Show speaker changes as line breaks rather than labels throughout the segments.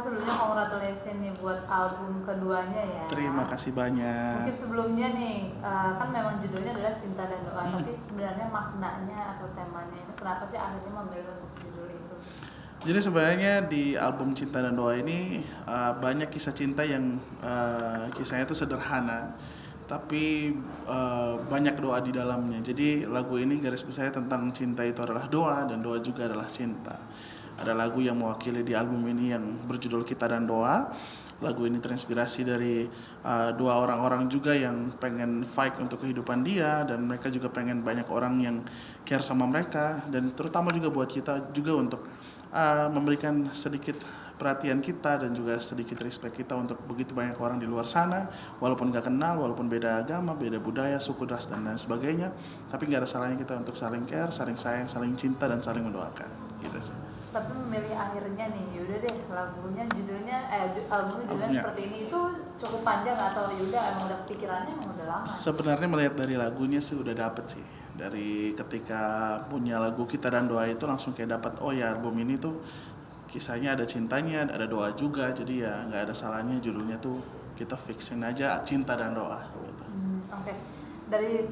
sebelumnya congratulations nih buat album keduanya ya.
Terima kasih banyak.
Mungkin sebelumnya nih, kan memang judulnya adalah Cinta dan Doa, tapi sebenarnya maknanya atau temanya itu kenapa sih akhirnya memilih untuk judul itu?
Jadi sebenarnya di album Cinta dan Doa ini banyak kisah cinta yang kisahnya itu sederhana, tapi banyak doa di dalamnya. Jadi lagu ini garis besarnya tentang cinta itu adalah doa dan doa juga adalah cinta. Ada lagu yang mewakili di album ini yang berjudul Kita dan Doa. Lagu ini terinspirasi dari dua orang-orang juga yang pengen fight untuk kehidupan dia, dan mereka juga pengen banyak orang yang care sama mereka, dan terutama juga buat kita juga untuk memberikan sedikit perhatian kita dan juga sedikit respect kita untuk begitu banyak orang di luar sana, walaupun gak kenal, walaupun beda agama, beda budaya, suku, ras, dan lain sebagainya, tapi gak ada salahnya kita untuk saling care, saling sayang, saling cinta, dan saling mendoakan gitu sih.
Tapi memilih akhirnya nih, yaudah deh lagunya judulnya albumnya judulnya
Albumnya.
seperti ini itu cukup panjang atau yaudah emang udah pikirannya emang udah lama?
Sebenarnya melihat dari lagunya sih udah dapet sih. Dari ketika punya lagu Kita dan Doa itu langsung kayak dapat, oh ya album ini tuh kisahnya ada cintanya, ada doa juga, jadi ya nggak ada salahnya judulnya tuh kita fixin aja Cinta dan Doa gitu.
Oke. Dari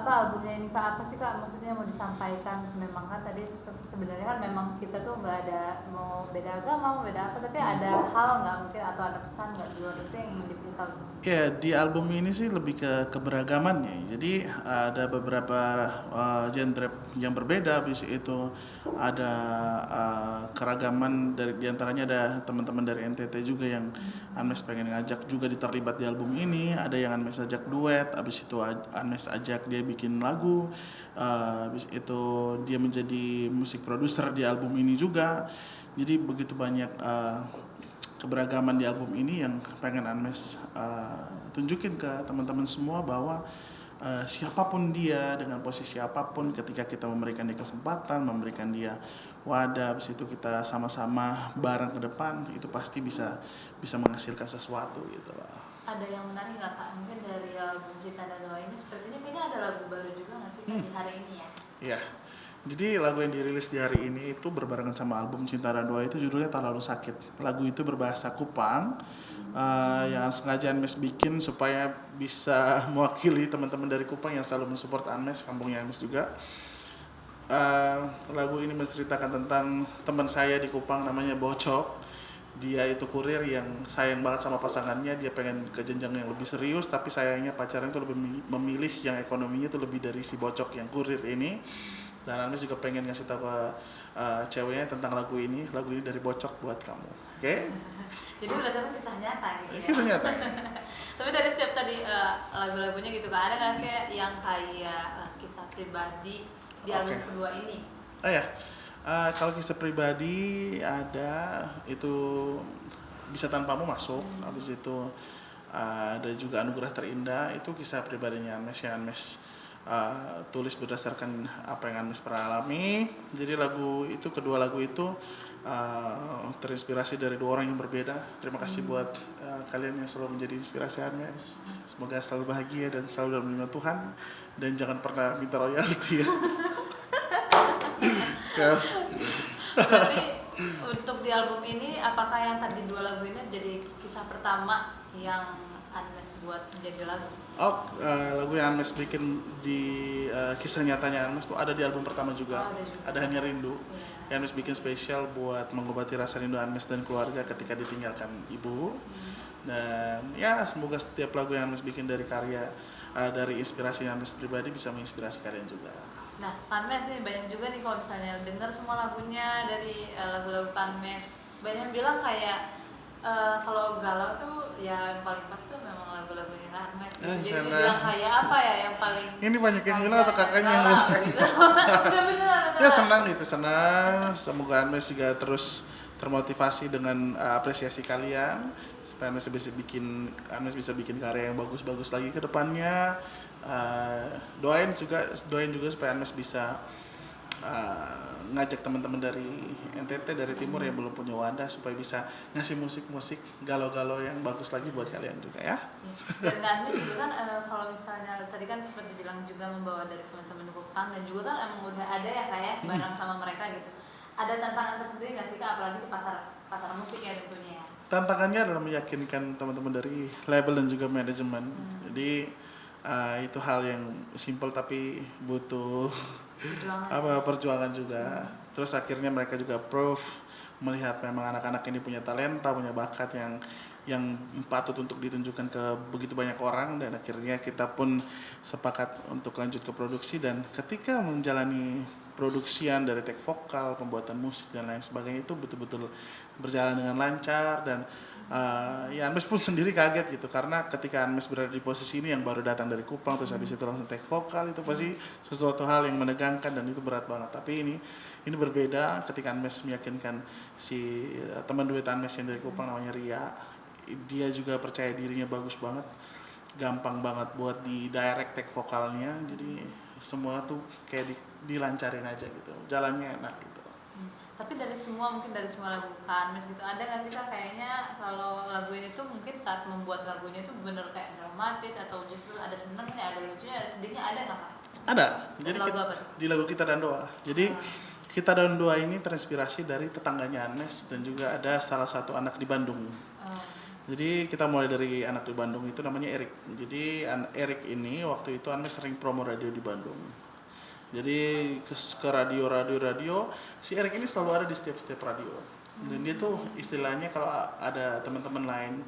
albumnya ini Kak, apa sih Kak maksudnya mau disampaikan? Memang kan tadi sebenarnya kan memang kita tuh nggak ada mau beda agama, mau beda apa, tapi ada hal nggak mungkin atau ada pesan nggak di luar itu yang ingin diberitahu?
Ya, di album ini sih lebih ke keberagamannya. Jadi ada beberapa genre yang berbeda. Habis itu ada keragaman dari diantaranya ada teman-teman dari NTT juga yang Anmes pengen ngajak juga terlibat di album ini. Ada yang Anmes ajak duet. Habis itu Anmes ajak dia bikin lagu. Habis itu dia menjadi musik produser di album ini juga. Jadi begitu banyak keberagaman di album ini yang pengen Anmes tunjukin ke teman-teman semua bahwa siapapun dia dengan posisi apapun, ketika kita memberikan dia kesempatan, memberikan dia wadah, habis itu kita sama-sama bareng ke depan, itu pasti bisa menghasilkan sesuatu gitu loh.
Ada yang menarik nggak Kak? Mungkin dari album Cinta dan Doa ini sepertinya kayaknya ada lagu baru juga nggak sih Kak, di hari ini ya?
Iya. Jadi lagu yang dirilis di hari ini itu berbarengan sama album Cinta dan Doa, itu judulnya Tak Lalu Sakit. Lagu itu berbahasa Kupang yang sengaja Anmes bikin supaya bisa mewakili teman-teman dari Kupang yang selalu mensupport Anmes, kampungnya Anmes juga. Lagu ini menceritakan tentang teman saya di Kupang namanya Bocok. Dia itu kurir yang sayang banget sama pasangannya, dia pengen ke jenjang yang lebih serius, tapi sayangnya pacarnya itu lebih memilih yang ekonominya itu lebih dari si Bocok yang kurir ini. Dan Anmes juga pengen ngasih tahu ke ceweknya tentang lagu ini dari Bocok buat kamu, oke?
Jadi berdasarkan kisah nyata gitu ya?
Kisah nyata.
Tapi dari setiap tadi lagu-lagunya gitu Kak, ada nggak kayak yang kayak kisah pribadi di album kedua ini?
Oh ya, kalau kisah pribadi ada, itu Bisa Tanpamu masuk. Habis itu ada juga Anugerah Terindah, itu kisah pribadinya Anmes yang Anmes tulis berdasarkan apa yang Anmes pernah alami. Jadi kedua lagu itu terinspirasi dari dua orang yang berbeda. Terima kasih buat kalian yang selalu menjadi inspirasi Anmes. Semoga selalu bahagia dan selalu dalam lindungan Tuhan, dan jangan pernah minta royalti ya.
Berarti untuk di album ini, apakah yang tadi dua lagu ini jadi kisah pertama yang Anmes buat menjadi lagu?
Lagu yang Anmes bikin di kisah nyatanya Anmes tuh ada di album pertama juga. Ada Hanya Rindu. Yang Anmes bikin spesial buat mengobati rasa rindu Anmes dan keluarga ketika ditinggalkan ibu. Dan ya semoga setiap lagu yang Anmes bikin dari karya dari inspirasi Anmes pribadi bisa menginspirasi kalian juga.
Nah, Anmes nih banyak juga nih kalau misalnya dengar semua lagunya dari lagu-lagu Anmes, banyak yang bilang kayak kalau galau tuh ya yang paling pas tuh memang lagu-lagunya Anmes. Jadi bilang kayak apa ya yang paling?
Ini banyak yang bilang atau kakaknya yang bilang?
Gitu. Benar.
Ya senang. Semoga Anmes juga terus termotivasi dengan apresiasi kalian, supaya Anmes bisa bikin karya yang bagus-bagus lagi ke depannya. Doain juga supaya Anmes bisa ngajak teman-teman dari NTT, dari timur yang belum punya wadah, supaya bisa ngasih musik-musik galau-galau yang bagus lagi buat kalian juga ya.
Dan Anmes juga kan kalau misalnya tadi kan seperti bilang juga membawa dari teman-teman Kupang, dan juga kan emang udah ada ya kayak bareng sama mereka gitu. Ada tantangan tersendiri nggak sih Kak, apalagi di pasar pasar musik ya tentunya ya.
Tantangannya adalah meyakinkan teman-teman dari label dan juga manajemen. Jadi itu hal yang simple tapi butuh perjuangan juga. Terus akhirnya mereka juga approve, melihat memang anak-anak ini punya talenta, punya bakat yang patut untuk ditunjukkan ke begitu banyak orang, dan akhirnya kita pun sepakat untuk lanjut ke produksi. Dan ketika menjalani produksian dari take vokal, pembuatan musik dan lain sebagainya itu betul-betul berjalan dengan lancar. Dan ya Anmes pun sendiri kaget gitu, karena ketika Anmes berada di posisi ini yang baru datang dari Kupang terus habis itu langsung take vokal, itu pasti sesuatu hal yang menegangkan dan itu berat banget. Tapi ini berbeda ketika Anmes meyakinkan si teman duet Anmes yang dari Kupang namanya Ria. Dia juga percaya dirinya bagus banget, gampang banget buat di direct take vokalnya, jadi semua tuh kayak dilancarin aja gitu, jalannya enak gitu.
Tapi dari semua lagu Kak Anmes gitu, ada nggak sih Kak kayaknya kalau lagu ini tuh mungkin saat membuat lagunya tuh bener kayak dramatis atau justru ada senengnya, ada lucunya, ada sedihnya, ada nggak Kak?
Ada, jadi di lagu Kita dan Doa. Jadi Kita dan Doa ini terinspirasi dari tetangganya Anmes dan juga ada salah satu anak di Bandung. Jadi kita mulai dari anak di Bandung itu namanya Erik. Jadi Erik ini waktu itu Anmes sering promo radio di Bandung. Jadi ke radio, si Erik ini selalu ada di setiap radio. Dan dia tuh istilahnya kalau ada teman-teman lain,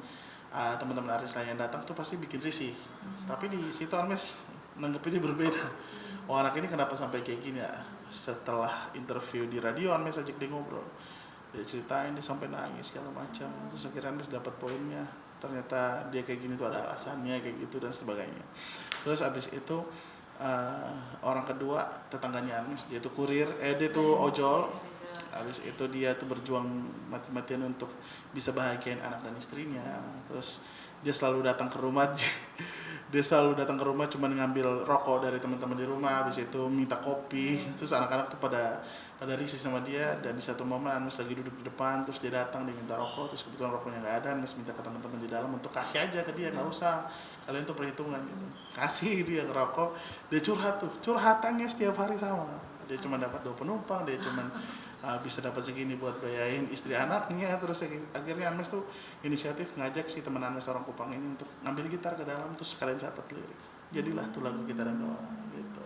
teman-teman artis lain yang datang tuh pasti bikin risih. Tapi di situ Anmes nanggepinnya berbeda. Oh, anak ini kenapa sampai kayak gini ya? Setelah interview di radio Anmes ajak dia ngobrol. Dia ceritain, dia sampai nangis segala macam. Terus akhirnya Anmes dapat poinnya, ternyata dia kayak gini tuh ada alasannya kayak gitu dan sebagainya. Terus abis itu orang kedua tetangganya Anmes, dia tuh kurir, dia tuh ojol. Abis itu dia tuh berjuang mati-matian untuk bisa bahagiain anak dan istrinya. Terus dia selalu datang ke rumah cuma ngambil rokok dari teman-teman di rumah, habis itu minta kopi. Terus anak-anak tuh pada risih sama dia, dan di satu momen Anmes lagi duduk di depan, terus dia datang, dia minta rokok, terus kebetulan rokoknya nggak ada. Anmes minta ke teman-teman di dalam untuk kasih aja ke dia, nggak usah, kalian tuh perhitungan gitu. Kasih dia ngerokok, dia curhatannya setiap hari sama. Dia cuma dapat 2 penumpang, dia cuma bisa dapat segini buat bayarin istri anaknya. Terus akhirnya Anmes tuh inisiatif ngajak si teman Anmes orang Kupang ini untuk ngambil gitar ke dalam, terus sekalian catat lirik. Jadilah tuh lagu Kita dan Doa gitu.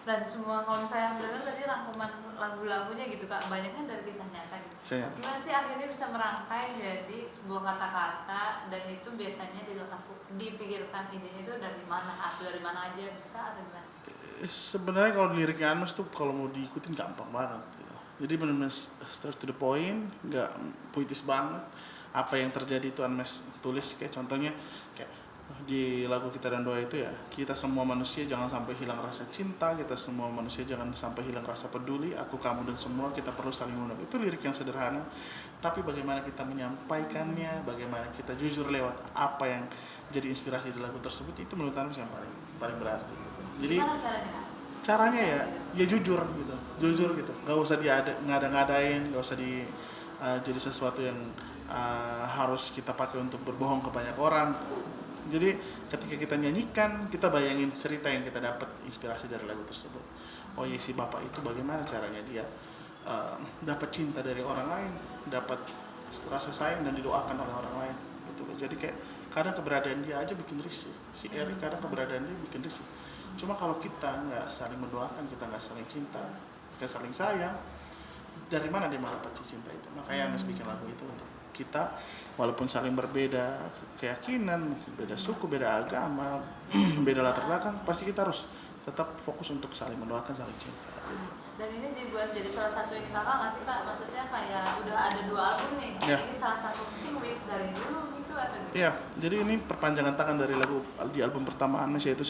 Dan semua kalau misalnya mendengar tadi rangkuman lagu-lagunya gitu Kak, banyaknya dari kisah nyata gitu. Gimana sih akhirnya bisa merangkai jadi sebuah kata-kata, dan itu biasanya dipikirkan idenya itu dari mana, atau dari mana aja bisa atau gimana?
Sebenarnya kalau liriknya Anmes tuh kalau mau diikutin gampang banget gitu. Jadi benar-benar straight to the point, nggak puitis banget. Apa yang terjadi itu Anmes tulis, kayak contohnya kayak di lagu Kita dan Doa itu ya, kita semua manusia jangan sampai hilang rasa cinta, kita semua manusia jangan sampai hilang rasa peduli, aku, kamu, dan semua kita perlu saling mengenal. Itu lirik yang sederhana, tapi bagaimana kita menyampaikannya, bagaimana kita jujur lewat apa yang jadi inspirasi di lagu tersebut, itu menurut Anmes yang paling berarti gitu. Jadi caranya ya jujur gitu, nggak usah ngada-ngadain, nggak usah jadi sesuatu yang harus kita pakai untuk berbohong ke banyak orang. Jadi ketika kita nyanyikan, kita bayangin cerita yang kita dapat inspirasi dari lagu tersebut. Oh iya, si bapak itu bagaimana caranya dia dapat cinta dari orang lain, dapat rasa sayang dan didoakan oleh orang lain gitu. Jadi kayak kadang keberadaan dia aja bikin risih. Si Erik kadang keberadaan dia bikin risih. Cuma kalau kita nggak saling mendoakan, kita nggak saling cinta, kita saling sayang, dari mana dia mendapat cinta itu? Makanya Anmes bikin lagu itu untuk kita, walaupun saling berbeda keyakinan, beda suku, beda agama, beda latar belakang, pasti kita harus tetap fokus untuk saling mendoakan, saling cinta.
Dan ini dibuat jadi salah satu ini Kakak nggak sih Kak? Maksudnya kayak udah ada 2 album nih, ini salah satu mungkin wish dari dulu gitu atau gitu?
Iya, jadi ini perpanjangan tangan dari lagu di album pertama Anmes, yaitu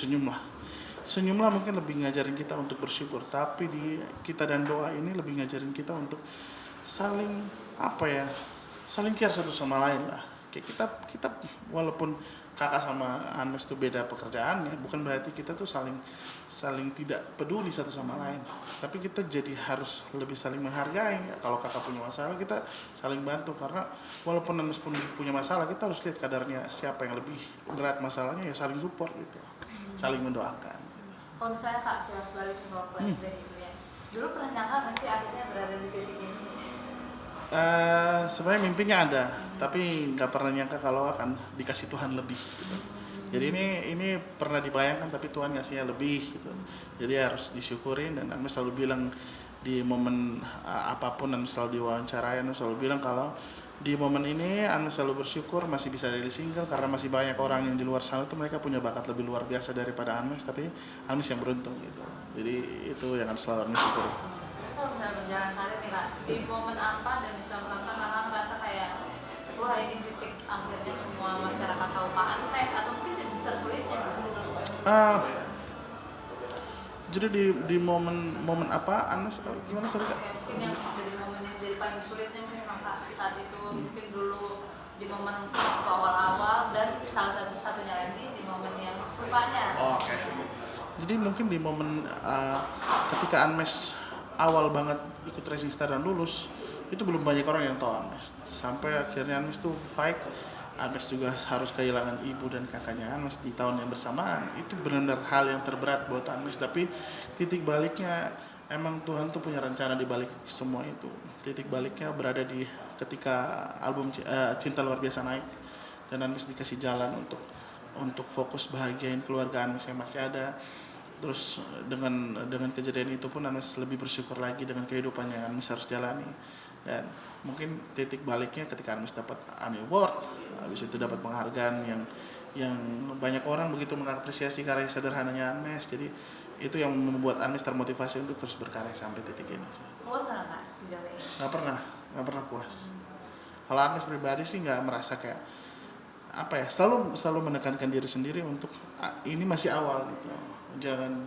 Senyumlah mungkin lebih ngajarin kita untuk bersyukur, tapi di Kita dan Doa ini lebih ngajarin kita untuk saling saling care satu sama lain lah. Kayak kita walaupun kakak sama Anmes tuh beda pekerjaannya, bukan berarti kita tuh saling tidak peduli satu sama lain. Tapi kita jadi harus lebih saling menghargai. Kalau kakak punya masalah, kita saling bantu, karena walaupun Anmes pun punya masalah, kita harus lihat kadarnya siapa yang lebih berat masalahnya, ya saling support gitu. Saling mendoakan.
Kalau misalnya Kak, flashback gitu ya, dulu pernah nyangka nggak sih akhirnya berada di titik ini?
Sebenarnya mimpinya ada, tapi nggak pernah nyangka kalau akan dikasih Tuhan lebih. Gitu. Jadi ini pernah dibayangkan, tapi Tuhan ngasihnya lebih. Gitu. Jadi harus disyukurin, dan Anmes selalu bilang di momen apapun, dan selalu diwawancarai, Anmes selalu bilang kalau di momen ini Anmes selalu bersyukur masih bisa rilis single, karena masih banyak orang yang di luar sana tuh mereka punya bakat lebih luar biasa daripada Anmes, tapi Anmes yang beruntung gitu. Jadi itu yang harus selalu Anmes syukuri.
Kalau misalnya berjalan karir nih kak, di momen apa dan di tahun kapan kakak ngerasa kayak wah ini titik akhirnya semua masyarakat tahu Kak Anmes, atau mungkin titik tersulitnya?
Jadi di momen apa Anmes gimana, sorry Kak?
Kayak mungkin yang jadi momen yang jadi paling sulitnya mungkin kakak saat itu, mungkin dulu di momen waktu awal-awal, dan salah satunya lagi di momen yang sukanya.
Oke. Jadi mungkin di momen ketika Anmes awal banget ikut Resista dan lulus, itu belum banyak orang yang tahu Anmes. Sampai akhirnya Anmes tuh fight, Anmes juga harus kehilangan ibu dan kakaknya Anmes di tahun yang bersamaan. Itu benar-benar hal yang terberat buat Anmes, tapi titik baliknya emang Tuhan tuh punya rencana di balik semua itu. Titik baliknya berada di ketika album Cinta Luar Biasa naik, dan Anmes dikasih jalan untuk fokus bahagiain keluarga Anmes yang masih ada. Terus dengan kejadian itu pun Anmes lebih bersyukur lagi dengan kehidupan yang Anmes harus jalani. Dan mungkin titik baliknya ketika Anmes dapat AMI Award, habis itu dapat penghargaan yang banyak orang begitu mengapresiasi karya sederhananya Anmes. Jadi itu yang membuat Anmes termotivasi untuk terus berkarya sampai titik ini sih.
Puas nggak kak sejauh ini?
Nggak pernah puas. Kalau Anmes pribadi sih nggak merasa kayak apa ya, selalu menekankan diri sendiri untuk ini masih awal gitu.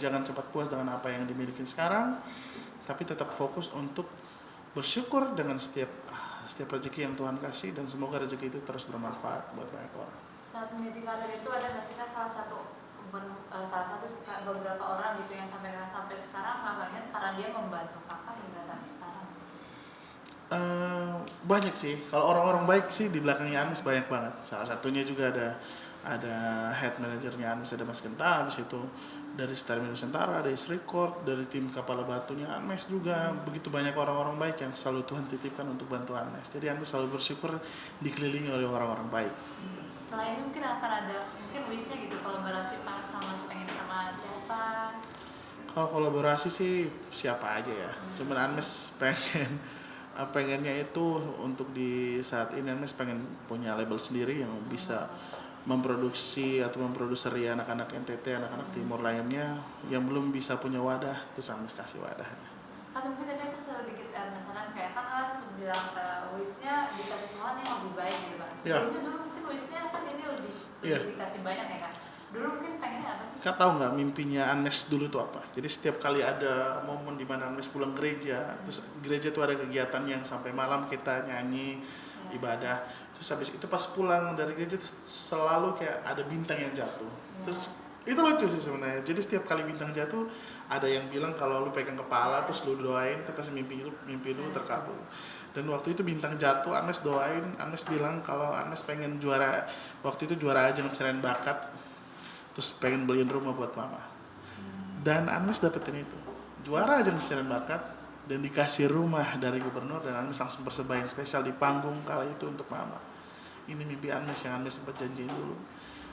Jangan cepat puas dengan apa yang dimiliki sekarang, tapi tetap fokus untuk bersyukur dengan setiap rezeki yang Tuhan kasih, dan semoga rezeki itu terus bermanfaat buat banyak orang.
Saat meniti karir itu ada nggak sih kak salah satu sih kak, beberapa orang gitu yang sampai sekarang kakak ingat karena dia membantu kakak hingga sampai sekarang?
Banyak sih. Kalau orang-orang baik sih di belakangnya Anmes banyak banget. Salah satunya juga ada head manajernya Anmes, ada Mas Genta. Habis itu dari Star Nusantara, dari Record, dari tim Kapal Batunya Anmes juga. Begitu banyak orang-orang baik yang selalu Tuhan titipkan untuk bantu Anmes. Jadi Anmes selalu bersyukur dikelilingi oleh orang-orang baik.
Setelah ini mungkin akan ada wishnya gitu, kolaborasi sama, pengen sama siapa?
Kalau kolaborasi sih siapa aja ya. Cuman Anmes pengennya itu untuk di saat ini Anmes pengen punya label sendiri yang bisa memproduksi atau memproduseri anak-anak NTT, anak-anak Timur lainnya yang belum bisa punya wadah, terus Anmes kasih wadah.
Kan mungkin tadi aku sedikit penasaran, kayak kan Alas sempat bilang wishnya dikasih Tuhan yang lebih baik gitu kan. Sebelumnya dulu mungkin wishnya kan ini lebih dikasih banyak ya kan. Dulu mungkin pengennya apa sih?
Kak tahu nggak mimpinya Anmes dulu tuh apa? Jadi setiap kali ada momen di mana Anmes pulang gereja, terus gereja tuh ada kegiatan yang sampai malam kita nyanyi, ibadah. Terus habis itu pas pulang dari gereja tuh selalu kayak ada bintang yang jatuh. Terus itu lucu sih sebenarnya. Jadi setiap kali bintang jatuh ada yang bilang kalau lu pegang kepala terus lu doain, itu pasti mimpi lu terkabul. Dan waktu itu bintang jatuh, Anmes doain, Anmes bilang kalau Anmes pengen juara, waktu itu juara ajang pencarian bakat, terus pengen beliin rumah buat mama. Dan Anmes dapetin itu, juara ajang pencarian bakat dan dikasih rumah dari gubernur, dan Anmes langsung persembahyan yang spesial di panggung kala itu untuk mama. Ini mimpi Anmes yang Anmes sempat janjiin dulu.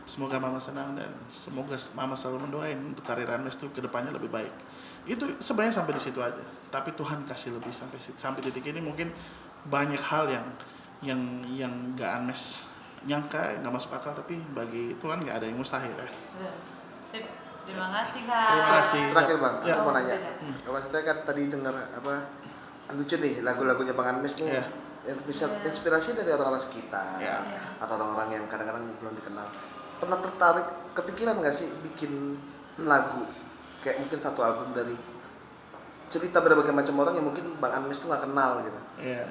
Semoga mama senang, dan semoga mama selalu mendoain untuk karir Anmes tuh kedepannya lebih baik. Itu sebenarnya sampai di situ aja. Tapi Tuhan kasih lebih sampai titik ini. Mungkin banyak hal yang nggak Anmes nyangka, nggak masuk akal, tapi bagi Tuhan nggak ada yang mustahil ya.
Sip. Terima kasih kak.
Terima kasih.
Terakhir bang,
Ya.
aku mau nanya. Kalau saya kan tadi dengar lucu nih lagu-lagunya Bang Anmes nih.
Ya.
Yang bisa inspirasi dari orang-orang sekitar
Ya.
atau orang-orang yang kadang-kadang belum dikenal. Pernah tertarik, kepikiran nggak sih bikin lagu kayak mungkin satu album dari cerita berbagai macam orang yang mungkin Bang Anmes tuh nggak kenal gitu?
Iya.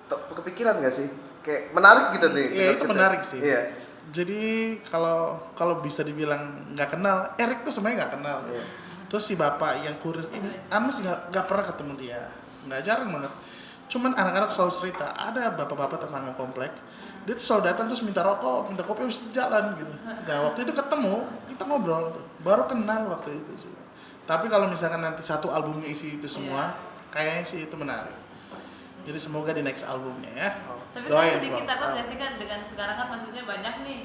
Kepikiran nggak sih? Kayak menarik gitu nih.
Iya, itu menarik sih.
Iya.
Jadi kalau bisa dibilang nggak kenal, Erik tuh sebenarnya nggak kenal.
Iya.
Terus si bapak yang kurir ini, Anmes nggak pernah ketemu dia, nggak, jarang banget. Cuman anak-anak selalu cerita, ada bapak-bapak tetangga komplek, dia tuh selalu datang terus minta rokok, minta kopi, habis itu jalan gitu. Nah waktu itu ketemu, kita ngobrol tuh, baru kenal waktu itu juga. Tapi kalau misalkan nanti satu albumnya isi itu semua, kayaknya sih itu menarik. Jadi semoga di next albumnya ya.
Tapi
Doain,
kan sedikit
Bang.
takut nggak sih kan dengan sekarang kan maksudnya banyak nih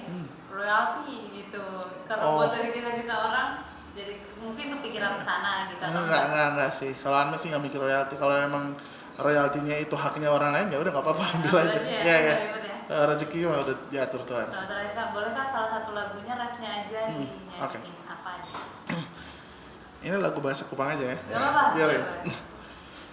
royalti gitu. Kalau
Oh.
buat dari kisah-kisah orang jadi mungkin kepikiran ke sana gitu atau
Enggak sih. Kalau Anmes sih nggak mikir royalti. Kalau emang royaltinya itu haknya orang lain ya udah nggak apa-apa, ambil
Ambil
aja.
aja ya,
Iya ya.
nggak ribet ya.
Rezeki mah udah diatur Tuhan.
Sama terakhir Kak, boleh Kak salah satu lagunya rapnya aja dinyanyiin
oke.
apa aja?
Ini lagu bahasa Kupang aja ya.
Gak apa-apa.
Biarin.
boleh.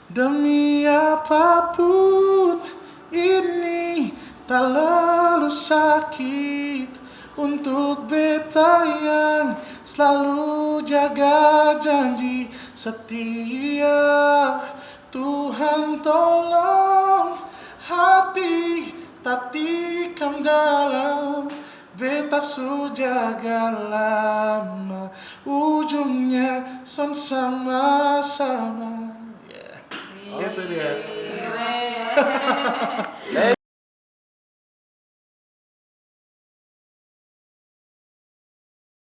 Demi apapun ini tak lalu sakit untuk beta yang selalu jaga janji setia. Tuhan tolong hati tak tikam dalam beta sujaga lama ujungnya son sama-sama. Gitu dia.
Keren.